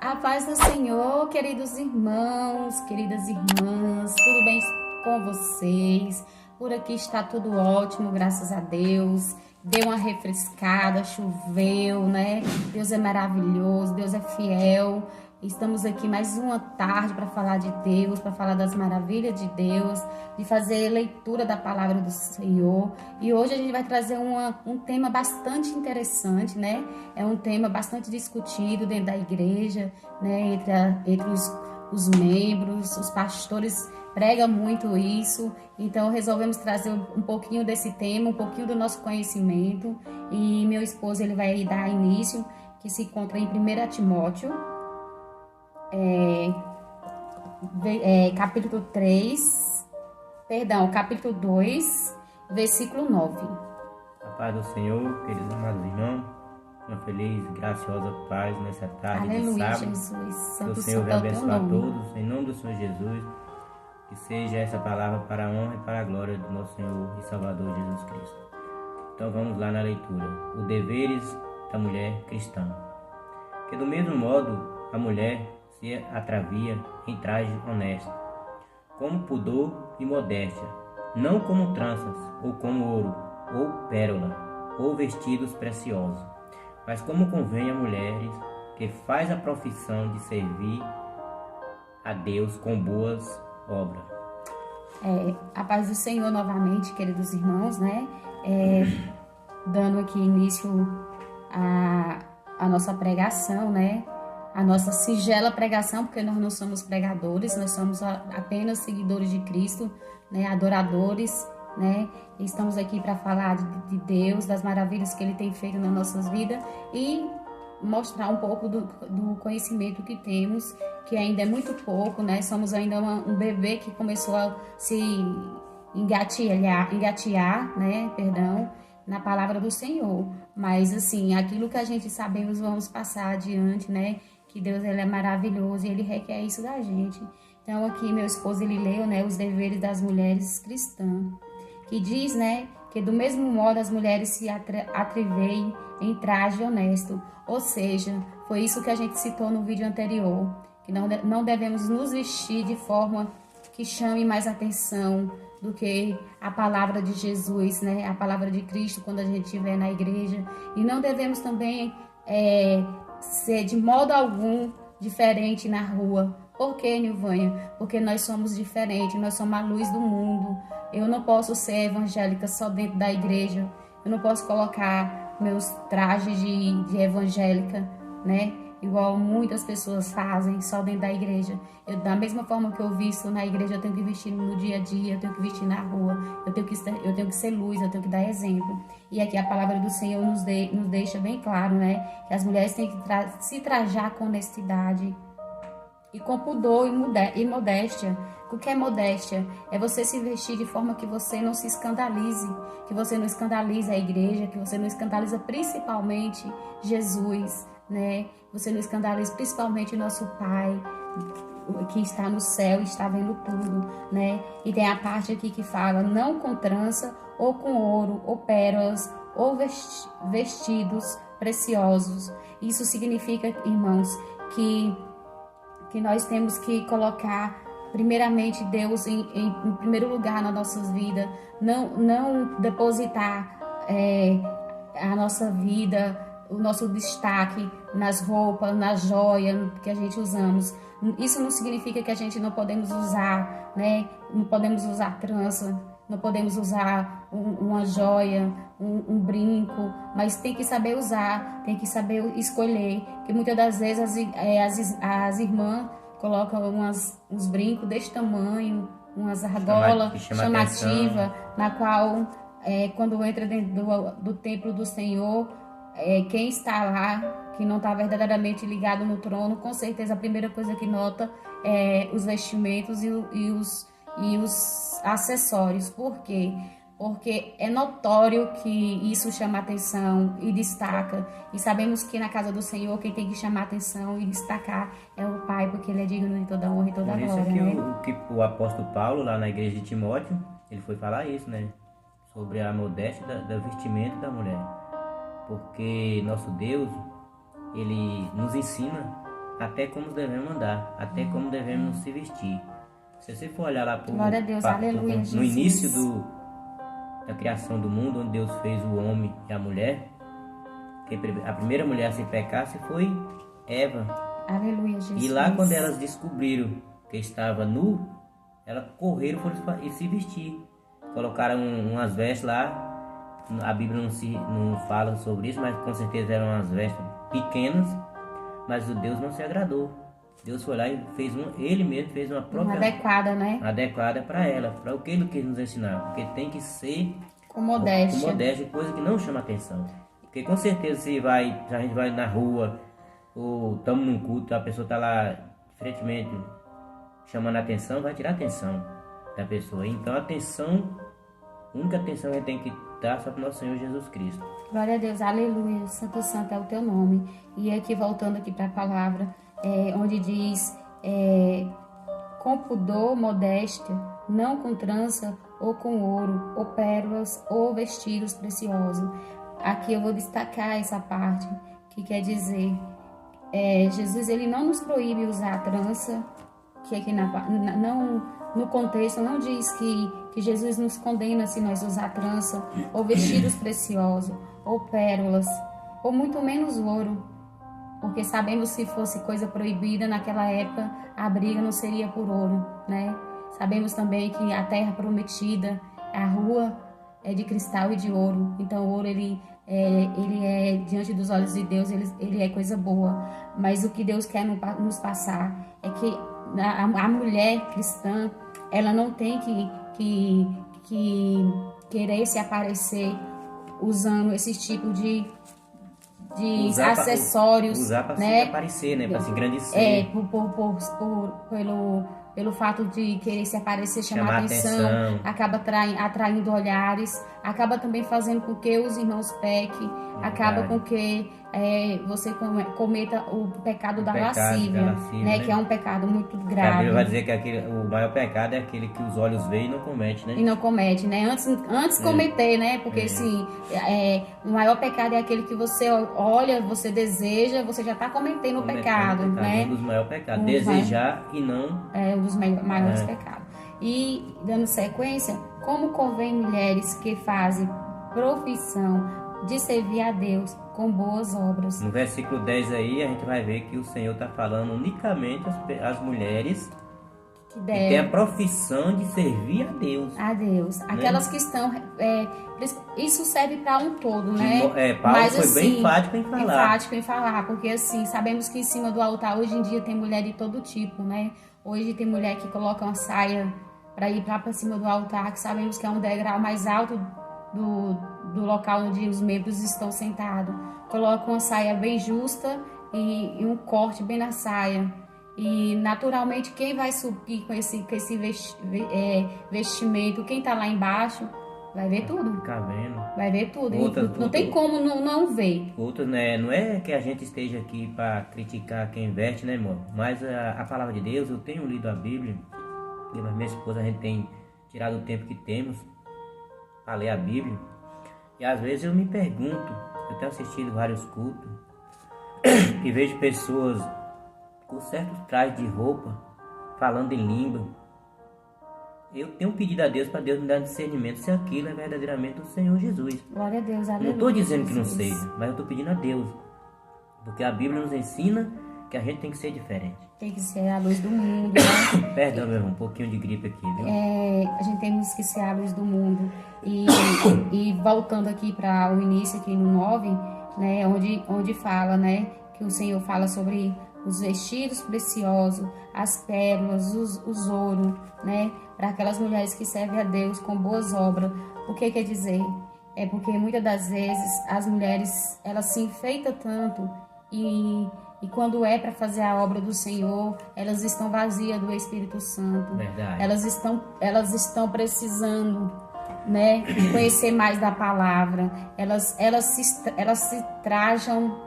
A paz do Senhor, queridos irmãos, queridas irmãs, tudo bem com vocês? Por aqui está tudo ótimo, graças a Deus. Deu uma refrescada, choveu, né? Deus é maravilhoso, Deus é fiel. Estamos aqui mais uma tarde para falar de Deus, para falar das maravilhas de Deus, de fazer leitura da palavra do Senhor. E hoje a gente vai trazer um tema bastante interessante, né? É um tema bastante discutido dentro da igreja, né? Entre os membros, os pastores pregam muito isso. Então resolvemos trazer um pouquinho desse tema, um pouquinho do nosso conhecimento. E meu esposo ele vai dar início, que se encontra em 1 Timóteo. Capítulo 2, versículo 9. A paz do Senhor, queridos amados irmãos, uma feliz e graciosa paz nessa tarde. Aleluia, de sábado. Jesus. Que o Senhor venha abençoar a todos, em nome do Senhor Jesus, que seja essa palavra para a honra e para a glória do nosso Senhor e Salvador Jesus Cristo. Então vamos lá na leitura. Os deveres da mulher cristã. Que do mesmo modo a mulher se atravia em traje honesto, como pudor e modéstia, não como tranças, ou como ouro, ou pérola, ou vestidos preciosos, mas como convém a mulheres que faz a profissão de servir a Deus com boas obras. A paz do Senhor novamente, queridos irmãos, né? Dando aqui início à nossa pregação, né? A nossa singela pregação, porque nós não somos pregadores, nós somos apenas seguidores de Cristo, né, adoradores, né, e estamos aqui para falar de Deus, das maravilhas que Ele tem feito nas nossas vidas e mostrar um pouco do conhecimento que temos, que ainda é muito pouco, né, somos ainda um bebê que começou a se engatear, né, na palavra do Senhor, mas assim, aquilo que a gente sabemos vamos passar adiante, né, que Deus ele é maravilhoso e Ele requer isso da gente. Então aqui meu esposo ele leu, né, os deveres das mulheres cristãs, que diz, né, que do mesmo modo as mulheres se atreveem em traje honesto, ou seja, foi isso que a gente citou no vídeo anterior, que não devemos nos vestir de forma que chame mais atenção do que a palavra de Jesus, né, a palavra de Cristo quando a gente estiver na igreja, e não devemos também ser de modo algum diferente na rua. Por que, Nilvânia? Porque nós somos diferentes, nós somos a luz do mundo. Eu não posso ser evangélica só dentro da igreja, eu não posso colocar meus trajes de evangélica, né? Igual muitas pessoas fazem só dentro da igreja. Da mesma forma que eu visto na igreja, eu tenho que vestir no dia a dia, eu tenho que vestir na rua, eu tenho que ser luz, eu tenho que dar exemplo. E aqui a palavra do Senhor nos deixa bem claro, né? Que as mulheres têm que se trajar com honestidade e com pudor e modéstia. O que é modéstia? É você se vestir de forma que você não se escandalize, que você não escandalize a igreja, que você não escandaliza principalmente Jesus, né? Você não escandaliza principalmente o nosso Pai, que está no céu e está vendo tudo, né? E tem a parte aqui que fala, não com trança, ou com ouro, ou pérolas, ou vestidos preciosos. Isso significa, irmãos, que nós temos que colocar primeiramente Deus em primeiro lugar nas nossas vidas, não depositar a nossa vida, o nosso destaque nas roupas, nas joias que a gente usamos. Isso não significa que a gente não podemos usar, né? Não podemos usar trança, não podemos usar uma joia, um brinco, mas tem que saber usar, tem que saber escolher, porque muitas das vezes as irmãs colocam uns brincos desse tamanho, umas argolas chamativas, na qual quando entra dentro do templo do Senhor, quem está lá, que não está verdadeiramente ligado no trono, com certeza a primeira coisa que nota é os vestimentos e os acessórios. Por quê? Porque é notório que isso chama atenção e destaca. E sabemos que na casa do Senhor quem tem que chamar atenção e destacar é o Pai, porque Ele é digno de toda honra e toda glória. Por isso que o apóstolo Paulo, lá na igreja de Timóteo, ele foi falar isso, né? Sobre a modéstia do vestimento da mulher. Porque nosso Deus, Ele nos ensina até como devemos andar, até como devemos se vestir. Se você for olhar lá Glória a Deus, aleluia, no Jesus. início da criação do mundo, onde Deus fez o homem e a mulher, a primeira mulher a se pecasse foi Eva. Aleluia, Jesus. E lá quando elas descobriram que estava nu, elas correram e se vestir. Colocaram umas vestes lá. A Bíblia não fala sobre isso, mas com certeza eram umas vestes pequenas. Mas o Deus não se agradou. Deus foi lá e ele mesmo fez uma própria... adequada, né? Adequada para ela. Para o que ele quis nos ensinar. Porque tem que ser... Com modéstia. Com modéstia, coisa que não chama atenção. Porque com certeza se a gente vai na rua, ou estamos num culto, a pessoa está lá, diferentemente, chamando a atenção, vai tirar a atenção da pessoa. Então a única atenção que a gente tem que dar só para o nosso Senhor Jesus Cristo. Glória a Deus, aleluia, santo, santo é o teu nome. E aqui, voltando aqui para a palavra, onde diz, com pudor, modéstia, não com trança, ou com ouro, ou pérolas, ou vestidos preciosos. Aqui eu vou destacar essa parte, que quer dizer, Jesus ele não nos proíbe usar trança, que aqui no contexto não diz que Jesus nos condena se nós usar trança, ou vestidos preciosos, ou pérolas, ou muito menos ouro, porque sabemos se fosse coisa proibida naquela época, a briga não seria por ouro, né? Sabemos também que a terra prometida, a rua é de cristal e de ouro, então o ouro ele é diante dos olhos de Deus, ele é coisa boa, mas o que Deus quer nos passar é que a mulher cristã, ela não tem que querer se aparecer usando esse tipo de acessórios, usar para né? se aparecer, né? Para se engrandecer. Pelo fato de querer se aparecer, chamar atenção, acaba atraindo olhares, acaba também fazendo com que os irmãos pequem, acaba com que você cometa o pecado da lascívia, né? Que é um pecado muito grave. A Bíblia vai dizer que o maior pecado é aquele que os olhos veem e não comete, né? E não comete, né? Antes cometer, né? Porque assim, o maior pecado é aquele que você olha, você deseja, você já está cometendo o pecado, né? É um dos maiores pecados. Desejar e não... É um dos maiores pecados. E, dando sequência, como convém mulheres que fazem profissão de servir a Deus com boas obras. No versículo 10 aí, a gente vai ver que o Senhor está falando unicamente às mulheres que têm a profissão de servir a Deus. A Deus. Aquelas que estão... isso serve para um todo, né? Paulo mas, foi assim, bem enfático em falar. Porque assim, sabemos que em cima do altar hoje em dia tem mulher de todo tipo, né? Hoje tem mulher que coloca uma saia para ir para cima do altar, que sabemos que é um degrau mais alto do local onde os membros estão sentados. Coloca uma saia bem justa e um corte bem na saia. E naturalmente quem vai subir com esse vestimento, quem está lá embaixo, vai ver tudo. Ficar vendo. Vai ver tudo. Não tem como não ver. Outras, né? Não é que a gente esteja aqui para criticar quem veste, né, irmão? Mas a palavra de Deus, eu tenho lido a Bíblia, e minha esposa, a gente tem tirado o tempo que temos para ler a Bíblia. E às vezes eu me pergunto, eu tenho assistido vários cultos, e vejo pessoas com certos trajes de roupa, falando em língua. Eu tenho pedido a Deus para Deus me dar discernimento se aquilo é verdadeiramente o Senhor Jesus. Glória a Deus, aleluia. Não estou dizendo que não seja, mas eu estou pedindo a Deus. Porque a Bíblia nos ensina que a gente tem que ser diferente. Tem que ser a luz do mundo, né? Perdão, meu irmão, um pouquinho de gripe aqui, viu? A gente temos que ser a luz do mundo. E voltando aqui para o início, aqui no 9, né? Onde fala, né? Que o Senhor fala sobre os vestidos preciosos, as pérolas, os ouros, né? Para aquelas mulheres que servem a Deus com boas obras. O que quer dizer? É porque muitas das vezes as mulheres, elas se enfeitam tanto e quando é para fazer a obra do Senhor, elas estão vazias do Espírito Santo. Verdade. Elas estão precisando, né, conhecer mais da palavra. Elas se trajam,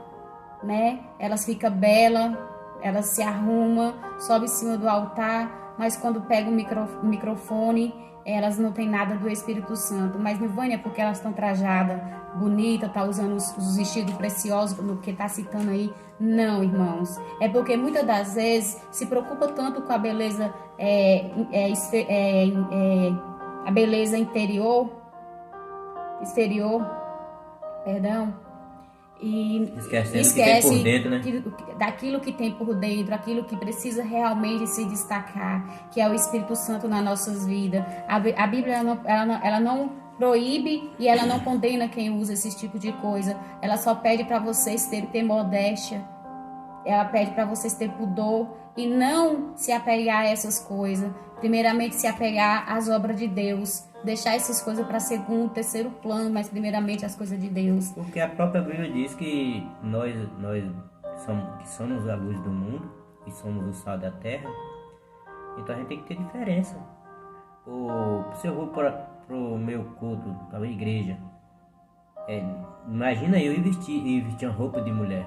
né? Elas ficam belas, elas se arrumam, sobem em cima do altar, mas quando pega o microfone, elas não têm nada do Espírito Santo. Mas Nilvânia é porque elas estão trajadas, bonita, tá usando os vestidos preciosos, no que tá citando aí. Não, irmãos. É porque muitas das vezes se preocupa tanto com a beleza, a beleza exterior, perdão, e esquece que tem por dentro, né? daquilo que tem por dentro, aquilo que precisa realmente se destacar, que é o Espírito Santo nas nossas vidas. A Bíblia ela não proíbe e ela não condena quem usa esse tipo de coisa. Ela só pede para vocês ter modéstia. Ela pede para vocês ter pudor e não se apegar a essas coisas. Primeiramente, se apegar às obras de Deus. Deixar essas coisas para segundo, terceiro plano, mas primeiramente as coisas de Deus. Porque a própria Bíblia diz que nós somos a luz do mundo e somos o sal da terra. Então a gente tem que ter diferença. Se eu vou para o meu culto, para a igreja, imagina eu ir vestir uma roupa de mulher,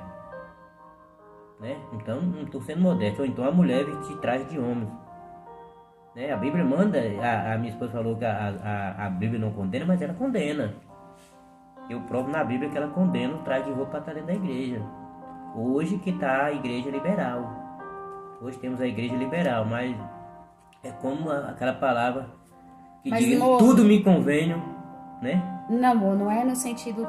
né? Então não estou sendo modesto. Ou então a mulher vestir traje de homem, né? A Bíblia manda, a minha esposa falou que a Bíblia não condena, mas ela condena. Eu provo na Bíblia que ela condena o traje de roupa para estar dentro da igreja. Hoje que está a igreja liberal. Hoje temos a igreja liberal, mas é como aquela palavra que diz, tudo me convém, né? Não, amor, não é no sentido...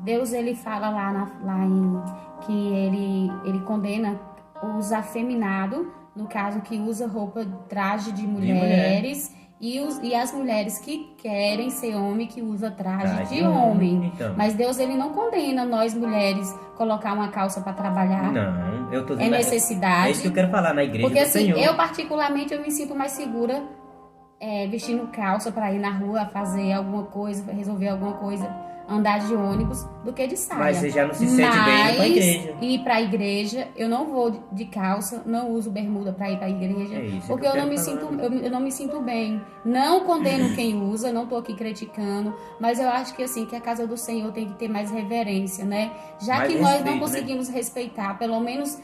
Deus, ele fala lá em que ele condena os afeminados, no caso que usa roupa, traje de mulheres, e as mulheres que querem ser homem, que usa traje de homem. Então. Mas Deus, ele não condena nós mulheres colocar uma calça para trabalhar. Não, eu tô dizendo, é necessidade. É isso que eu quero falar na igreja. Porque do assim, Senhor. eu particularmente eu me sinto mais segura vestindo calça para ir na rua, fazer alguma coisa, resolver alguma coisa, andar de ônibus, do que de saia. Mas você já não se sente bem pra igreja. Ir pra igreja, eu não vou de calça, não uso bermuda para ir pra igreja, porque eu não me sinto bem. Não condeno quem usa, não tô aqui criticando, mas eu acho que assim, que a casa do Senhor tem que ter mais reverência, né? Já que nós não conseguimos respeitar, pelo menos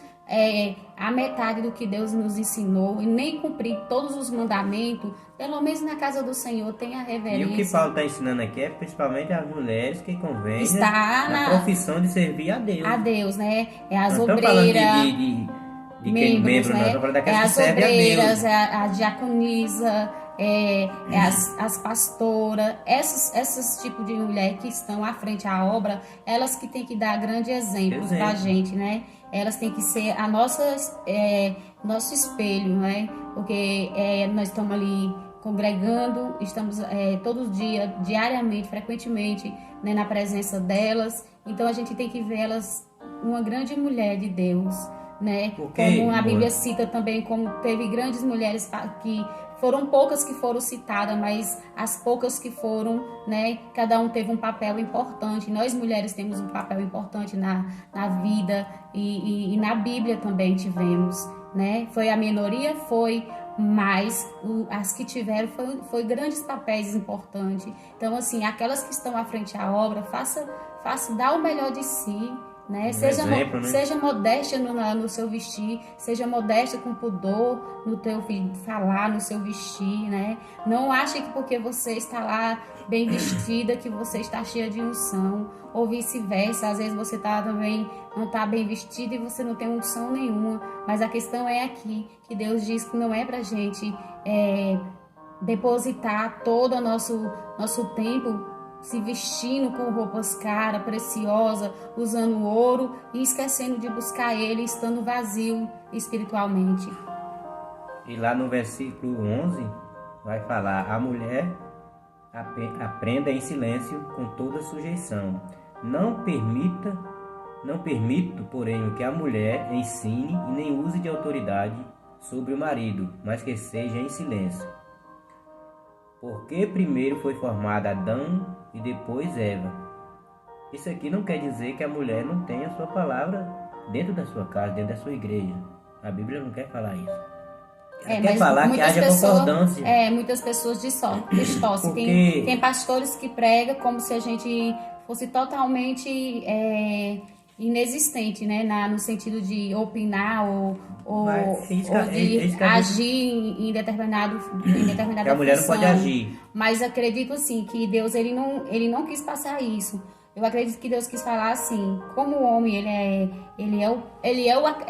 a metade do que Deus nos ensinou e nem cumprir todos os mandamentos, pelo menos na casa do Senhor tenha reverência. E o que Paulo está ensinando aqui é principalmente as mulheres que convém na profissão de servir a Deus. A Deus, né? É as obreiras, de membro, né? As obreiras, a diaconisa, as pastoras, esses tipos de mulher que estão à frente à obra, elas que têm que dar grande exemplo para a gente, né? Elas têm que ser a nosso espelho, né? Porque nós estamos ali congregando, estamos todos os dias, diariamente, frequentemente, né, na presença delas. Então a gente tem que ver elas uma grande mulher de Deus, né? Como a Bíblia cita também, como teve grandes mulheres que foram poucas que foram citadas, mas as poucas que foram, né, cada um teve um papel importante. Nós mulheres temos um papel importante na vida e na Bíblia também tivemos, né? Foi a minoria, mas as que tiveram foi grandes papéis importantes. Então, assim, aquelas que estão à frente à obra, dá o melhor de si, né? Seja modéstia no seu vestir, seja modéstia com pudor no teu falar, no seu vestir, né? Não ache que porque você está lá bem vestida que você está cheia de unção, ou vice-versa. Às vezes você também não está bem vestida e você não tem unção nenhuma, mas a questão é aqui, que Deus diz que não é pra gente depositar todo o nosso tempo se vestindo com roupas caras, preciosas, usando ouro e esquecendo de buscar Ele, estando vazio espiritualmente. E lá no versículo 11 vai falar: a mulher aprenda em silêncio com toda sujeição. Não permito, porém, que a mulher ensine e nem use de autoridade sobre o marido, mas que seja em silêncio. Porque primeiro foi formada Adão e depois Eva. Isso aqui não quer dizer que a mulher não tenha a sua palavra dentro da sua casa, dentro da sua igreja. A Bíblia não quer falar isso. Ela quer falar que haja concordância. Muitas pessoas distorcem. Tem pastores que pregam como se a gente fosse totalmente inexistente, né? No sentido de opinar ou de é agir em determinada a mulher função. não pode agir. Mas acredito assim que Deus ele não quis passar isso. Eu acredito que Deus quis falar assim, como o homem ele é o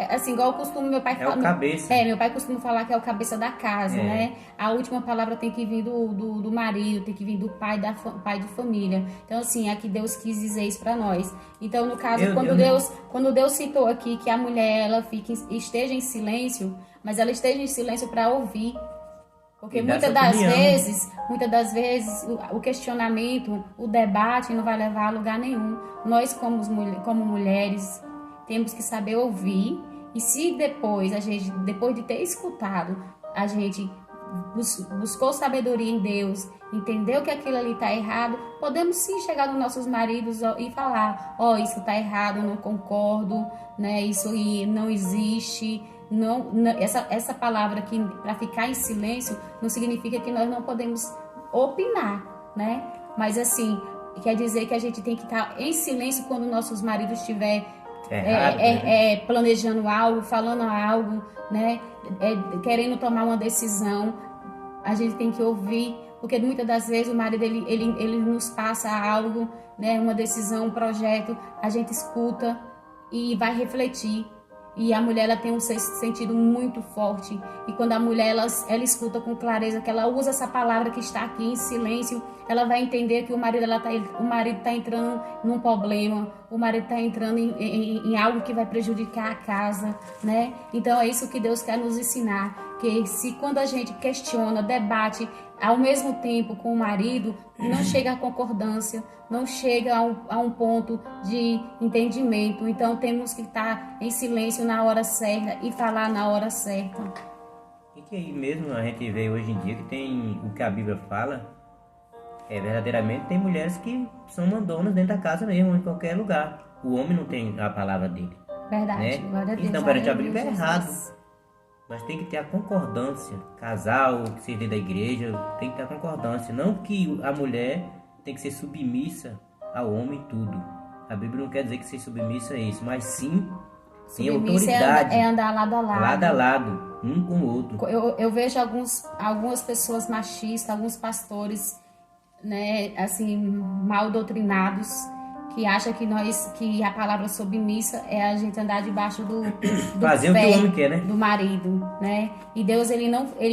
assim, igual eu costumo meu pai falar. É o cabeça. Meu pai costuma falar que é o cabeça da casa, né? A última palavra tem que vir do marido, tem que vir do pai de família. Então assim, aqui Deus quis dizer isso para nós. Então no caso quando Deus citou aqui que a mulher ela esteja em silêncio, mas ela esteja em silêncio para ouvir. Porque muitas das vezes o questionamento, o debate não vai levar a lugar nenhum. Nós como mulheres temos que saber ouvir, e se depois de ter escutado, a gente buscou sabedoria em Deus, entendeu que aquilo ali está errado, podemos sim chegar nos nossos maridos e falar, isso está errado, eu não concordo, né? Isso aí não existe. Não, essa palavra aqui, para ficar em silêncio, não significa que nós não podemos opinar, né? Mas assim, quer dizer que a gente tem que estar em silêncio quando nossos maridos estiver planejando algo, falando algo, né? Querendo tomar uma decisão. A gente tem que ouvir, porque muitas das vezes o marido ele nos passa algo, né? Uma decisão, um projeto, a gente escuta e vai refletir. E a mulher ela tem um sentido muito forte. E quando a mulher ela escuta com clareza, que ela usa essa palavra que está aqui em silêncio, ela vai entender que o marido está entrando num problema, o marido está entrando em algo que vai prejudicar a casa, né? Então é isso que Deus quer nos ensinar, que se quando a gente questiona, debate ao mesmo tempo com o marido, não chega a concordância, não chega a um ponto de entendimento. Então temos que estar em silêncio na hora certa e falar na hora certa. E que aí mesmo a gente vê hoje em dia que tem o que a Bíblia fala, verdadeiramente tem mulheres que são mandonas dentro da casa mesmo, em qualquer lugar. O homem não tem a palavra dele. Verdade, né? Glória a Deus. Então perante a Bíblia é errado. Mas tem que ter a concordância. Casal, que seja da igreja, tem que ter a concordância. Não que a mulher tem que ser submissa ao homem e tudo. A Bíblia não quer dizer que ser submissa é isso, mas sim tem autoridade. É andar lado a lado. Lado a lado, um com o outro. Eu vejo algumas pessoas machistas, alguns pastores, né, assim, mal doutrinados, que acha que a palavra submissa é a gente andar debaixo do fazer pé o que o homem quer, né? Do marido, né? E Deus ele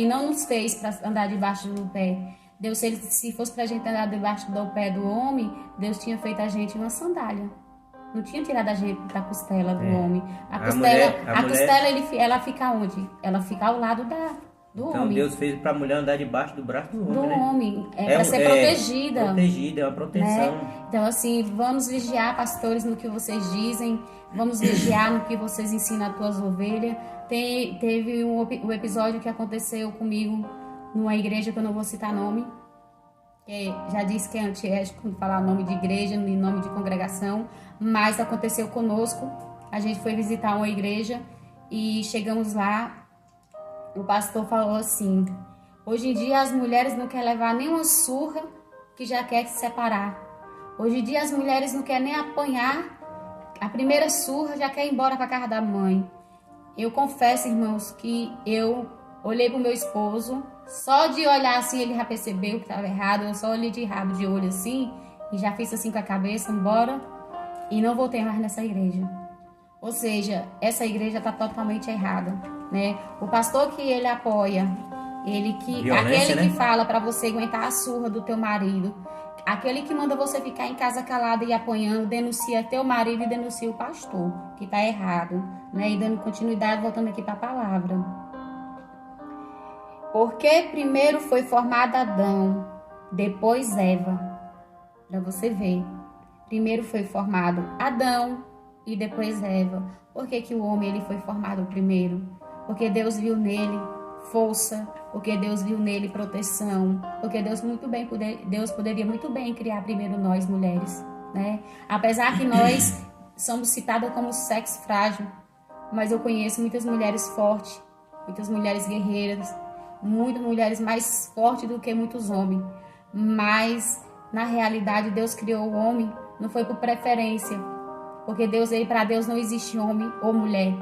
não nos fez para andar debaixo do pé. Deus, se fosse para a gente andar debaixo do pé do homem, Deus tinha feito a gente uma sandália. Não tinha tirado a gente da costela do homem. A costela ela fica onde? Ela fica ao lado do então, homem. Deus fez para a mulher andar debaixo do braço do homem, né? Homem. Para ser protegida. Protegida, é uma proteção. Né? Então, assim, vamos vigiar, pastores, no que vocês dizem. Vamos vigiar no que vocês ensinam às tuas ovelhas. Teve um episódio que aconteceu comigo numa igreja que eu não vou citar nome. Já disse que é antiético falar nome de igreja, nome de congregação. Mas aconteceu conosco. A gente foi visitar uma igreja e chegamos lá. O pastor falou assim: hoje em dia as mulheres não querem levar nenhuma surra que já quer se separar. Hoje em dia as mulheres não querem nem apanhar. A primeira surra já quer ir embora para casa da mãe. Eu confesso, irmãos, que eu olhei para o meu esposo, só de olhar assim ele já percebeu que estava errado. Eu só olhei de rabo de olho assim e já fiz assim com a cabeça, embora, e não voltei mais nessa igreja. Ou seja, essa igreja está totalmente errada, né? O pastor que ele apoia, aquele que fala para você aguentar a surra do teu marido, aquele que manda você ficar em casa calada e apanhando, denuncia teu marido e denuncia o pastor, que está errado, né? E dando continuidade, voltando aqui para a palavra. Porque primeiro foi formado Adão, depois Eva. Para você ver. Primeiro foi formado Adão e depois Eva. Por que o homem ele foi formado primeiro? Porque Deus viu nele força, porque Deus viu nele proteção, porque Deus poderia muito bem criar primeiro nós mulheres, né? Apesar que nós somos citadas como sexo frágil, mas eu conheço muitas mulheres fortes, muitas mulheres guerreiras, muitas mulheres mais fortes do que muitos homens. Mas na realidade Deus criou o homem, não foi por preferência. Porque para Deus não existe homem ou mulher.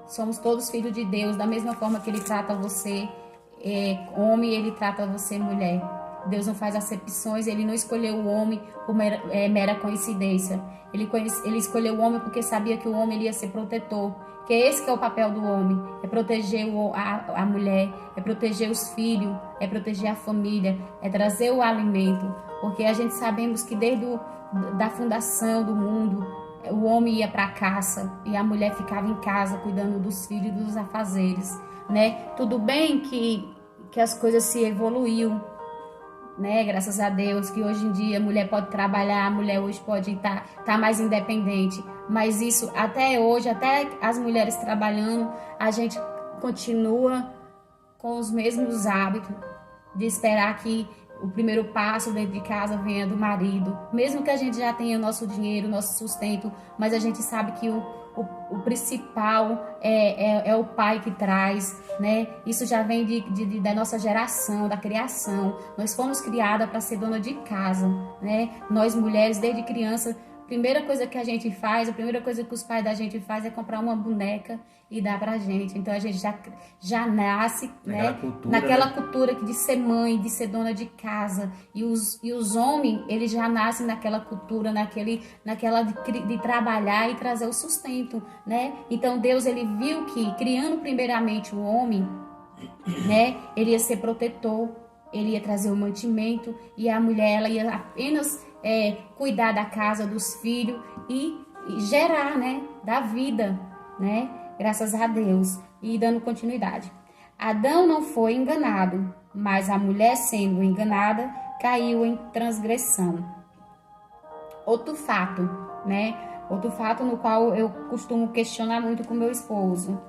Somos todos filhos de Deus, da mesma forma que Ele trata você homem, Ele trata você mulher. Deus não faz acepções, Ele não escolheu o homem por mera coincidência. Ele escolheu o homem porque sabia que o homem ele ia ser protetor. Que esse que é o papel do homem, é proteger a mulher, é proteger os filhos, é proteger a família, é trazer o alimento. Porque a gente sabemos que desde da fundação do mundo, o homem ia para a caça e a mulher ficava em casa cuidando dos filhos e dos afazeres, né? Tudo bem que as coisas se evoluiu, né? Graças a Deus que hoje em dia a mulher pode trabalhar, a mulher hoje pode tá mais independente, mas isso até hoje, até as mulheres trabalhando, a gente continua com os mesmos hábitos de esperar que o primeiro passo dentro de casa venha do marido, mesmo que a gente já tenha nosso dinheiro, nosso sustento, mas a gente sabe que o principal é o pai que traz, né? Isso já vem da nossa geração, da criação. Nós fomos criadas para ser dona de casa, né? Nós mulheres, desde criança, a primeira coisa que a gente faz, a primeira coisa que os pais da gente faz é comprar uma boneca e dar pra gente. Então a gente já nasce, né? Naquela cultura de ser mãe, de ser dona de casa. E os homens, eles já nascem naquela cultura, naquela de trabalhar e trazer o sustento, né? Então Deus, ele viu que criando primeiramente o homem, né? Ele ia ser protetor, ele ia trazer o mantimento, e a mulher, ela ia apenas cuidar da casa, dos filhos e gerar, né? Da vida, né? Graças a Deus. E dando continuidade. Adão não foi enganado, mas a mulher, sendo enganada, caiu em transgressão. Outro fato, né? Outro fato no qual eu costumo questionar muito com meu esposo.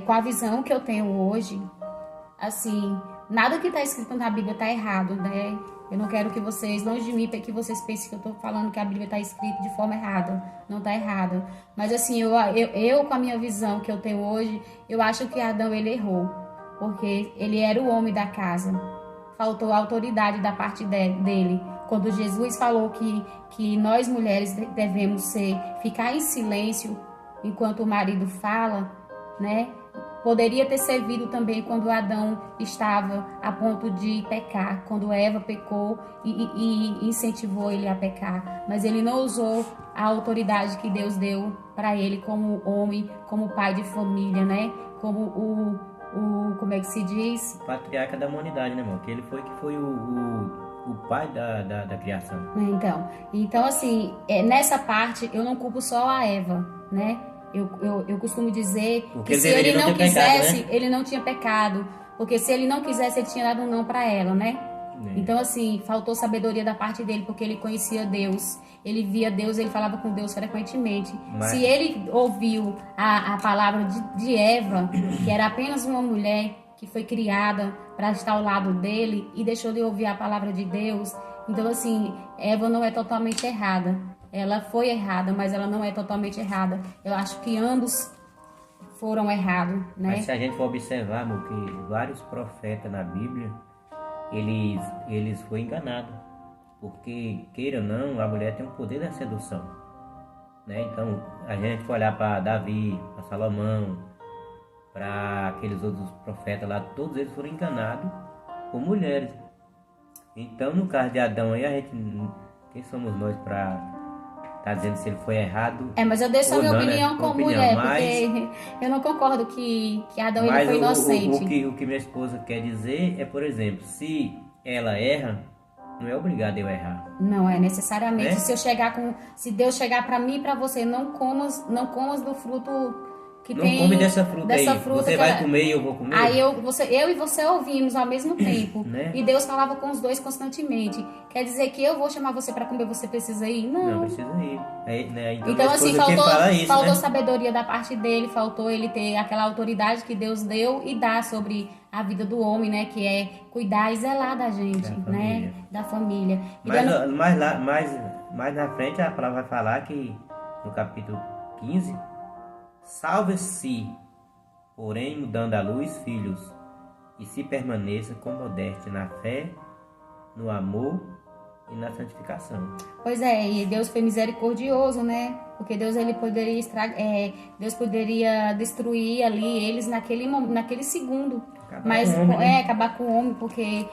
Com a visão que eu tenho hoje, assim, nada que está escrito na Bíblia está errado, né? Eu não quero que vocês, longe de mim, que vocês pensem que eu estou falando que a Bíblia está escrita de forma errada. Não está errada. Mas assim, eu com a minha visão que eu tenho hoje, eu acho que Adão, ele errou. Porque ele era o homem da casa. Faltou autoridade da parte dele. Quando Jesus falou que nós mulheres devemos ficar em silêncio enquanto o marido fala, né? Poderia ter servido também quando Adão estava a ponto de pecar, quando Eva pecou e incentivou ele a pecar. Mas ele não usou a autoridade que Deus deu para ele como homem, como pai de família, né? Como como é que se diz? O patriarca da humanidade, né, irmão? Que ele foi o pai da criação. Então assim, nessa parte eu não culpo só a Eva, né? Eu costumo dizer porque que se ele não quisesse, pecado, né? Ele não tinha pecado. Porque se ele não quisesse, ele tinha dado um não para ela, né? Então, assim, faltou sabedoria da parte dele, porque ele conhecia Deus. Ele via Deus, ele falava com Deus frequentemente. Se ele ouviu a palavra de Eva, que era apenas uma mulher que foi criada para estar ao lado dele, e deixou de ouvir a palavra de Deus, então, assim, Eva não é totalmente errada. Ela foi errada, mas ela não é totalmente errada. Eu acho que ambos foram errados, né? Mas se a gente for observar, amor, que vários profetas na Bíblia, eles foram enganados. Porque, queira ou não, a mulher tem o poder da sedução, né? Então, a gente for olhar para Davi, para Salomão, para aqueles outros profetas lá, todos eles foram enganados por mulheres. Então, no caso de Adão aí, quem somos nós para tá dizendo se ele foi errado? Mas eu deixo a minha opinião como mulher, porque eu não concordo que Adão ele foi inocente. O que minha esposa quer dizer é, por exemplo, se ela erra, não é obrigado eu errar. Não é necessariamente. Se Deus chegar para mim e para você, não comas do fruto que não tem. Come dessa fruta aí. Você vai comer e eu vou comer. Aí eu e você ouvimos ao mesmo tempo. Né? E Deus falava com os dois constantemente. Quer dizer que eu vou chamar você para comer, você precisa ir? Não precisa ir. Né? Então assim, faltou sabedoria da parte dele, faltou ele ter aquela autoridade que Deus deu e dá sobre a vida do homem, né? Que é cuidar e zelar da gente, né? Da família. Mais na frente a palavra vai falar que no capítulo 15, salve-se, porém, dando à luz filhos, e se permaneça com modéstia na fé, no amor e na santificação. Pois é, e Deus foi misericordioso, né? Porque Deus ele poderia Deus poderia destruir ali eles naquele segundo. Acabar com o homem, porque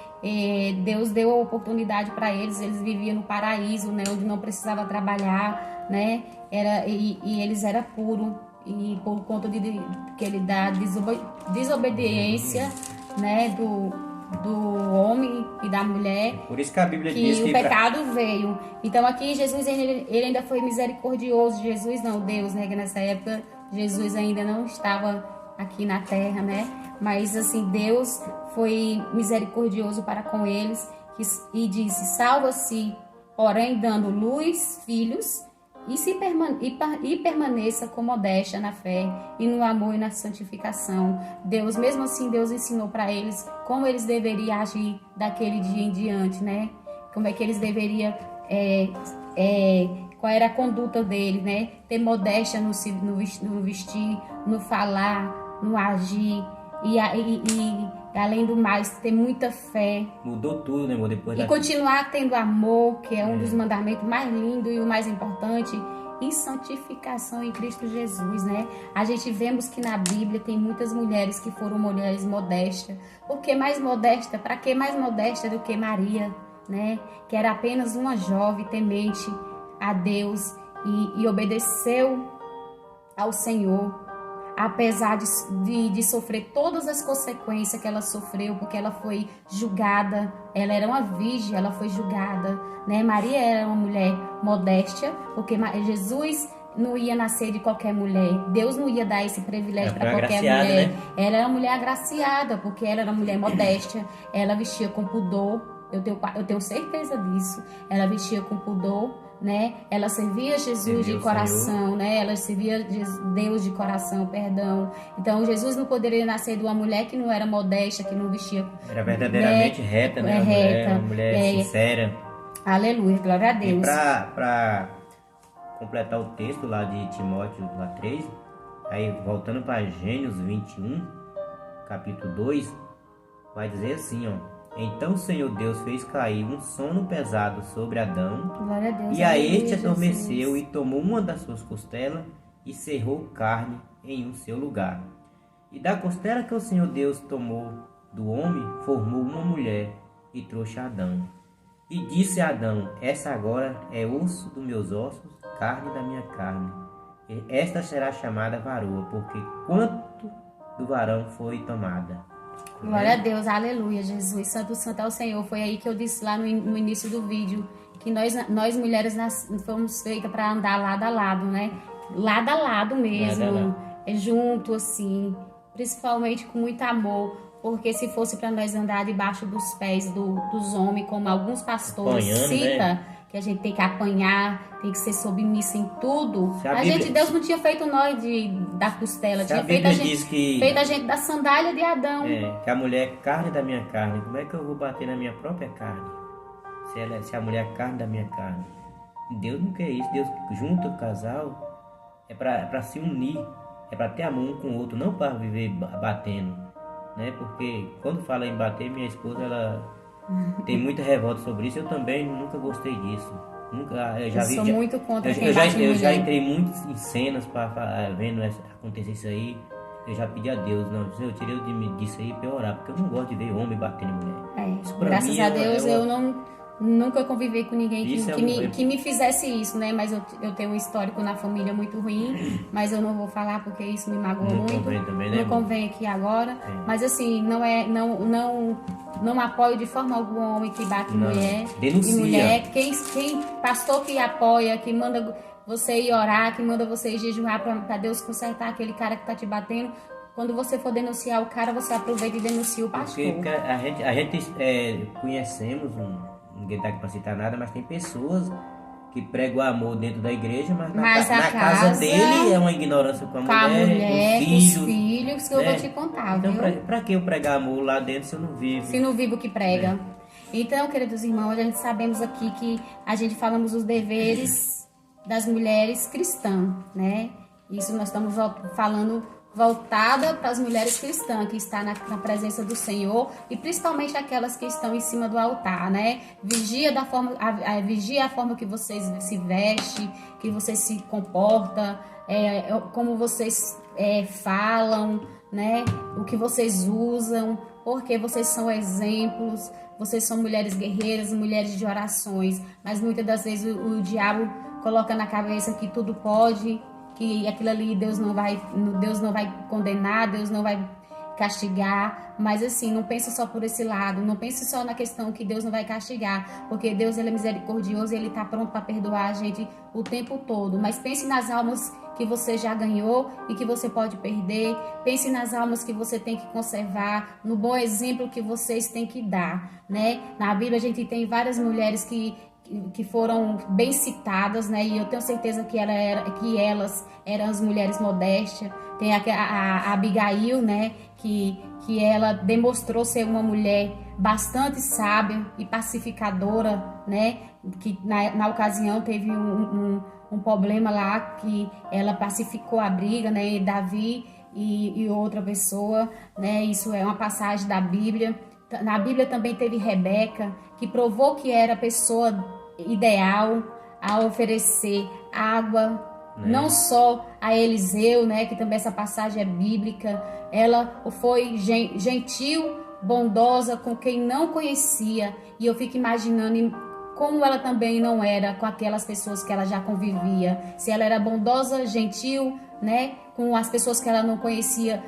Deus deu a oportunidade para eles viviam no paraíso, né? Onde não precisava trabalhar, né? E eles eram puros. E por conta da desobediência, né? Do homem e da mulher, por isso que a Bíblia diz que o pecado veio. Então aqui Jesus ele ainda foi misericordioso. Jesus não, Deus, né? Que nessa época Jesus ainda não estava aqui na terra, né? Mas assim, Deus foi misericordioso para com eles e disse: salva-se, porém dando luz, filhos, e permaneça com modéstia na fé e no amor e na santificação. Deus, mesmo assim, Deus ensinou para eles como eles deveriam agir daquele dia em diante, né? Como é que eles deveriam, qual era a conduta deles, né? Ter modéstia no vestir, no falar, no agir e além do mais, ter muita fé. Mudou tudo, né? Depois e continuar tendo amor, que é um dos mandamentos mais lindos e o mais importante, e santificação em Cristo Jesus, né? A gente vemos que na Bíblia tem muitas mulheres que foram mulheres modestas. Por que mais modesta? Para que mais modesta do que Maria, né? Que era apenas uma jovem temente a Deus e obedeceu ao Senhor. Apesar de sofrer todas as consequências que ela sofreu, porque ela foi julgada, ela era uma virgem, ela foi julgada, né? Maria era uma mulher modéstia, porque Jesus não ia nascer de qualquer mulher, Deus não ia dar esse privilégio para qualquer mulher, né? Ela era uma mulher agraciada, porque ela era uma mulher modéstia, ela vestia com pudor, eu tenho certeza disso, ela vestia com pudor, né? Ela servia Jesus de coração, né? Ela servia Deus de coração, perdão. Então Jesus não poderia nascer de uma mulher que não era modesta, que não vestia. Era verdadeiramente reta, né? Uma mulher sincera. Aleluia, glória a Deus. E para completar o texto lá de Timóteo lá 3, aí voltando para Gênesis 21, capítulo 2, vai dizer assim, ó: então o Senhor Deus fez cair um sono pesado sobre Adão, glória a Deus, e a este adormeceu e tomou uma das suas costelas e cerrou carne em um seu lugar. E da costela que o Senhor Deus tomou do homem, formou uma mulher e trouxe a Adão. E disse a Adão: essa agora é osso dos meus ossos, carne da minha carne. E esta será chamada varoa, porque quanto do varão foi tomada. Glória a Deus, aleluia, Jesus, santo, santo é o Senhor. Foi aí que eu disse lá no início do vídeo, que nós mulheres fomos feitas para andar lado a lado, né? Lado a lado mesmo, junto assim, principalmente com muito amor, porque se fosse para nós andar debaixo dos pés dos homens, como alguns pastores citam, né? Que a gente tem que apanhar, tem que ser submissa em tudo. Deus não tinha feito nós da costela, tinha feito a gente da sandália de Adão. Que a mulher é carne da minha carne. Como é que eu vou bater na minha própria carne? Se a mulher é carne da minha carne. Deus não quer isso. Deus junta o casal é para se unir, é para ter amor um com o outro, não para viver batendo, né? Porque quando fala em bater, minha esposa ela tem muita revolta sobre isso. Eu também nunca gostei disso. Sou muito contra eu já entrei muito em cenas vendo acontecer isso aí. Eu já pedi a Deus, não, eu tirei disso aí pra eu orar, porque eu não gosto de ver homem batendo em mulher. Graças a Deus eu nunca convivi com ninguém que me fizesse isso, né? Mas eu tenho um histórico na família muito ruim, mas eu não vou falar porque isso me magoou muito. Também, né, não convém aqui agora. Mas assim, não apoio de forma alguma homem que bate mulher. Denuncia. E mulher. Quem pastor que apoia, que manda você ir orar, que manda você ir jejuar para Deus consertar aquele cara que tá te batendo. Quando você for denunciar o cara, você aproveita e denuncia o pastor. Porque a gente conhecemos ninguém tá aqui para citar nada, mas tem pessoas que pregam o amor dentro da igreja, mas na casa dele é uma ignorância com a mulher, os filhos, que eu vou te contar, então, viu? Pra que eu pregar amor lá dentro se eu não vivo? Se não vivo o que prega. Então, queridos irmãos, a gente sabemos aqui que a gente falamos os deveres das mulheres cristãs, né? Isso nós estamos falando voltada para as mulheres cristãs que estão na presença do Senhor e principalmente aquelas que estão em cima do altar, né? Vigia a forma que vocês se vestem, que vocês se comportam, como vocês falam, né? O que vocês usam, porque vocês são exemplos, vocês são mulheres guerreiras, mulheres de orações, mas muitas das vezes o diabo coloca na cabeça que tudo pode, que aquilo ali Deus não vai condenar, Deus não vai castigar, mas assim, não pense só por esse lado, não pense só na questão que Deus não vai castigar, porque Deus ele é misericordioso e ele está pronto para perdoar a gente o tempo todo, mas pense nas almas que você já ganhou e que você pode perder, pense nas almas que você tem que conservar, no bom exemplo que vocês têm que dar, né? Na Bíblia a gente tem várias mulheres que foram bem citadas, né? E eu tenho certeza que elas eram as mulheres modestas. Tem a Abigail, né? Que ela demonstrou ser uma mulher bastante sábia e pacificadora, né? Que na ocasião teve um problema lá que ela pacificou a briga, né? Davi e outra pessoa, né? Isso é uma passagem da Bíblia. Na Bíblia também teve Rebeca, que provou que era a pessoa ideal a oferecer água, não só a Eliseu, né, que também essa passagem é bíblica. Ela foi gentil, bondosa com quem não conhecia, e eu fico imaginando como ela também não era com aquelas pessoas que ela já convivia. Se ela era bondosa, gentil, né, com as pessoas que ela não conhecia,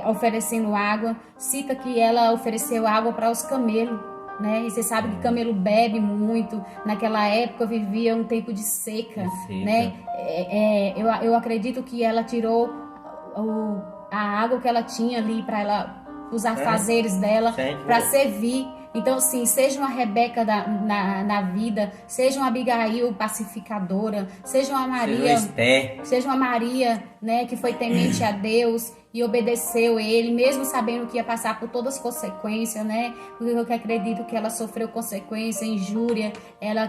oferecendo água. Cita que ela ofereceu água para os camelos, né? E você sabe que camelo bebe muito. Naquela época vivia um tempo de seca, né? Eu acredito que ela tirou a água que ela tinha ali para ela os afazeres dela, para servir. Então, assim, seja uma Rebeca na vida, seja uma Abigail pacificadora, seja uma Maria, né, que foi temente a Deus e obedeceu ele, mesmo sabendo que ia passar por todas as consequências, né? Porque eu acredito que ela sofreu consequência, injúria, ela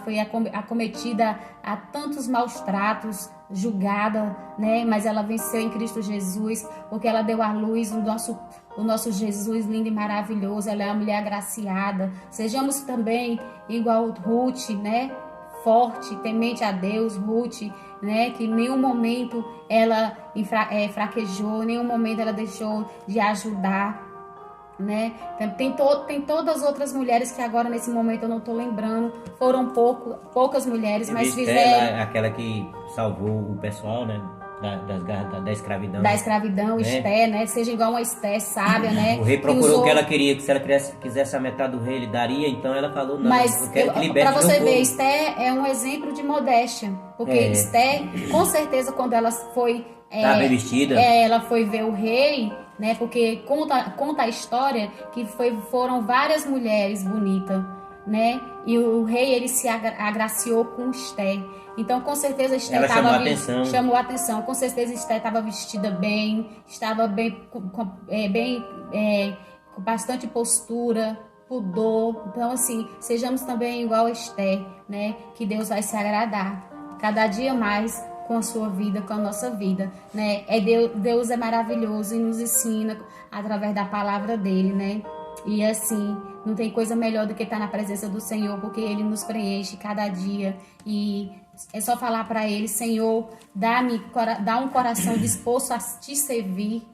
foi acometida a tantos maus tratos, julgada, né? Mas ela venceu em Cristo Jesus, porque ela deu à luz o nosso Jesus lindo e maravilhoso. Ela é uma mulher agraciada. Sejamos também igual Ruth, né? Forte, temente a Deus, Ruth, né? Que em nenhum momento ela fraquejou, em nenhum momento ela deixou de ajudar, né? Tem todas as outras mulheres que agora nesse momento eu não estou lembrando, foram poucas mulheres, mas fizeram. Aquela que salvou o pessoal, né? Da escravidão. Da escravidão, né? Esté, né? Seja igual uma Esté sábia, né? O rei procurou o que ela queria, que se ela quisesse a metade do rei, ele daria, então ela falou, não, eu quero que liberte. Pra você ver, Esté é um exemplo de modéstia, porque Esté, com certeza, quando ela foi... bem vestida. Ela foi ver o rei, né? Porque conta a história que foram várias mulheres bonitas, né? E o rei, ele se agraciou com Esté. Então, com certeza, Esté chamou a atenção. Com certeza, Esté estava vestida bem, estava com bastante postura, pudor. Então, assim, sejamos também igual a Esté, né? Que Deus vai se agradar cada dia mais com a sua vida, com a nossa vida, né? Deus é maravilhoso e nos ensina através da palavra dele, né? E assim, não tem coisa melhor do que estar na presença do Senhor, porque ele nos preenche cada dia. E é só falar para ele: Senhor, dá um coração disposto a te servir.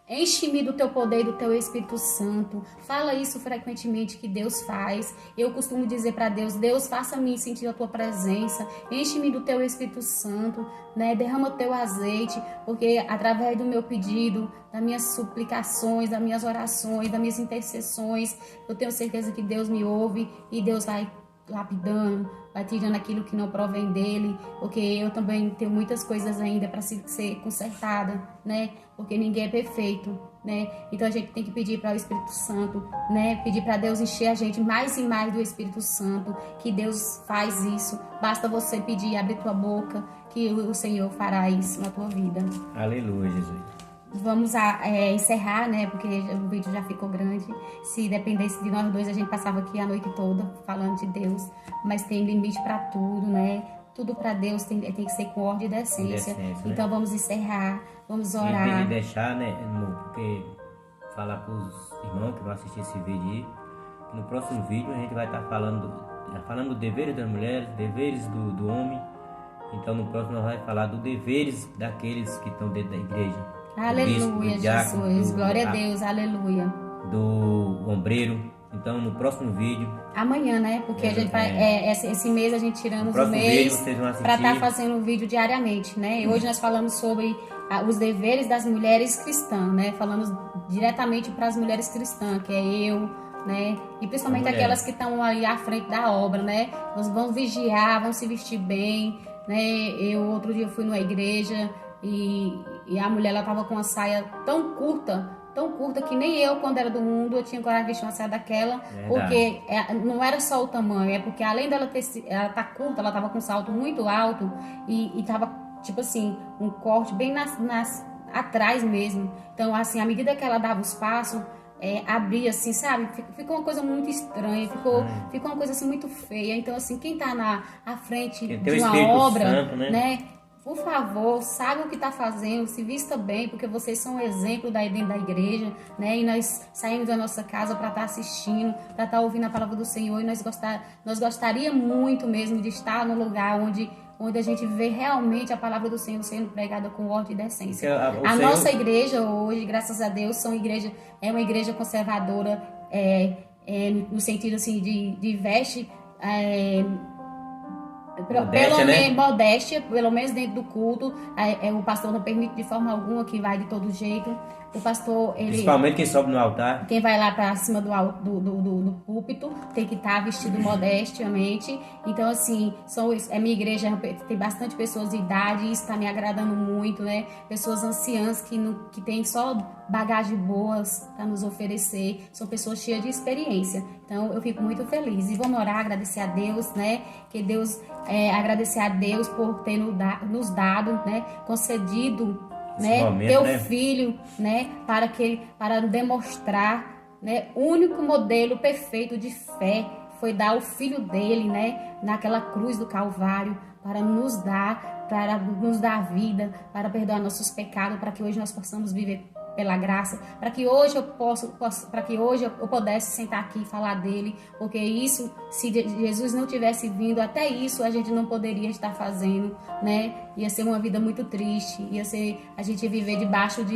Enche-me do teu poder e do teu Espírito Santo. Fala isso frequentemente que Deus faz. Eu costumo dizer para Deus: Deus, faça-me sentir a tua presença. Enche-me do teu Espírito Santo, né? Derrama o teu azeite, porque através do meu pedido, das minhas suplicações, das minhas orações, das minhas intercessões, eu tenho certeza que Deus me ouve e Deus vai lapidando, vai tirando aquilo que não provém dele, porque eu também tenho muitas coisas ainda para ser consertada, né? Porque ninguém é perfeito, né? Então a gente tem que pedir para o Espírito Santo, né? Pedir para Deus encher a gente mais e mais do Espírito Santo, que Deus faz isso. Basta você pedir, abrir tua boca, que o Senhor fará isso na tua vida. Aleluia, Jesus. Vamos encerrar, né? Porque o vídeo já ficou grande. Se dependesse de nós dois, a gente passava aqui a noite toda falando de Deus. Mas tem limite para tudo, né? tudo para Deus tem que ser com ordem e decência. Então vamos encerrar, vamos E orar. de deixar, né, porque falar para os irmãos que vão assistir esse vídeo aí, que no próximo vídeo a gente vai estar falando dos deveres das mulheres, deveres do homem. Então no próximo nós vamos falar dos deveres daqueles que estão dentro da igreja. Aleluia, Jesus, glória a Deus, aleluia. Do ombreiro. Então no próximo vídeo, amanhã, né? Porque a gente vai, esse mês a gente tiramos o mês para estar fazendo um vídeo diariamente, né? E hoje nós falamos sobre os deveres das mulheres cristãs, né? Falamos diretamente para as mulheres cristãs, que é eu, né? E principalmente aquelas que estão aí à frente da obra, né? Nós vamos vigiar, vamos se vestir bem, né? Outro dia fui numa igreja e a mulher, ela tava com uma saia tão curta que nem eu, quando era do mundo, eu tinha coragem de vestir uma saia daquela. Verdade. Porque não era só o tamanho, é porque além dela ela tá curta, ela tava com um salto muito alto e tava, tipo assim, um corte bem atrás mesmo. Então, assim, à medida que ela dava os passos, abria assim, sabe? Ficou uma coisa muito estranha, ficou uma coisa assim muito feia. Então, assim, quem tá à frente de uma obra, Santo, né? Por favor, saiba o que está fazendo, se vista bem, porque vocês são um exemplo dentro da igreja, né? E nós saímos da nossa casa para estar assistindo, para estar ouvindo a palavra do Senhor. E nós gostaríamos muito mesmo de estar no lugar onde a gente vê realmente a palavra do Senhor sendo pregada com ordem e decência. Nossa igreja hoje, graças a Deus, é uma igreja conservadora, no sentido assim de veste. Modéstia, pelo menos dentro do culto. O pastor não permite de forma alguma que vai de todo jeito. O pastor, principalmente quem sobe no altar, quem vai lá para cima do púlpito, tem que estar vestido modestamente. Então, assim, minha igreja tem bastante pessoas de idade, e isso está me agradando muito, né? Pessoas anciãs que têm só bagagem boas para nos oferecer, são pessoas cheias de experiência. Então, eu fico muito feliz. E vamos orar, agradecer a Deus, né? Agradecer a Deus por ter nos dado, né? Concedido, né, teu filho, né, para demonstrar, né, o único modelo perfeito de fé foi dar o filho dele, né, naquela cruz do Calvário, para nos dar vida, para perdoar nossos pecados, para que hoje nós possamos viver pela graça, para que hoje eu pudesse sentar aqui e falar dele, porque isso, se Jesus não tivesse vindo, até isso a gente não poderia estar fazendo, né? Ia ser uma vida muito triste, ia ser a gente viver debaixo de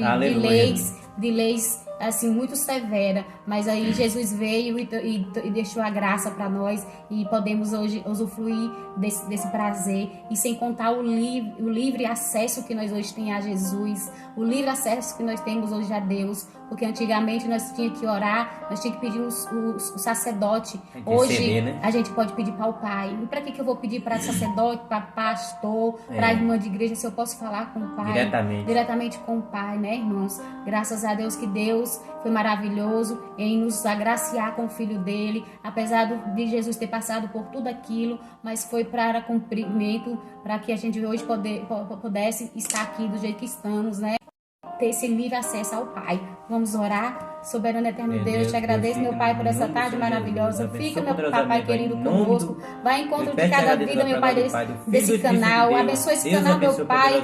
leis assim muito severa, mas aí Jesus veio e deixou a graça para nós e podemos hoje usufruir desse prazer, e sem contar o livre acesso que nós hoje temos a Jesus, o livre acesso que nós temos hoje a Deus, porque antigamente nós tínhamos que orar, nós tínhamos que pedir o sacerdote. Hoje a gente pode pedir para o Pai. E para que eu vou pedir para sacerdote, para pastor, para irmã de igreja, se eu posso falar com o Pai? Diretamente com o Pai, né, irmãos? Graças a Deus que Deus foi maravilhoso em nos agraciar com o Filho dele, apesar de Jesus ter passado por tudo aquilo, mas foi para cumprimento, para que a gente hoje pudesse estar aqui do jeito que estamos, né? Ter esse livre acesso ao Pai. Vamos orar. Soberano eterno Deus, te agradeço, meu Pai, por essa tarde maravilhosa. Fica, meu papai querido, conosco. Vai em encontro de cada vida, meu Pai, desse canal. Abençoa esse canal, meu Pai.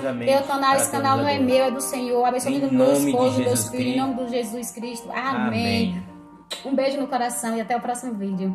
Esse canal não é meu, é do Senhor. Abençoa o meu esposo, meus filhos, em nome de Jesus Cristo. Amém. Um beijo no coração e até o próximo vídeo.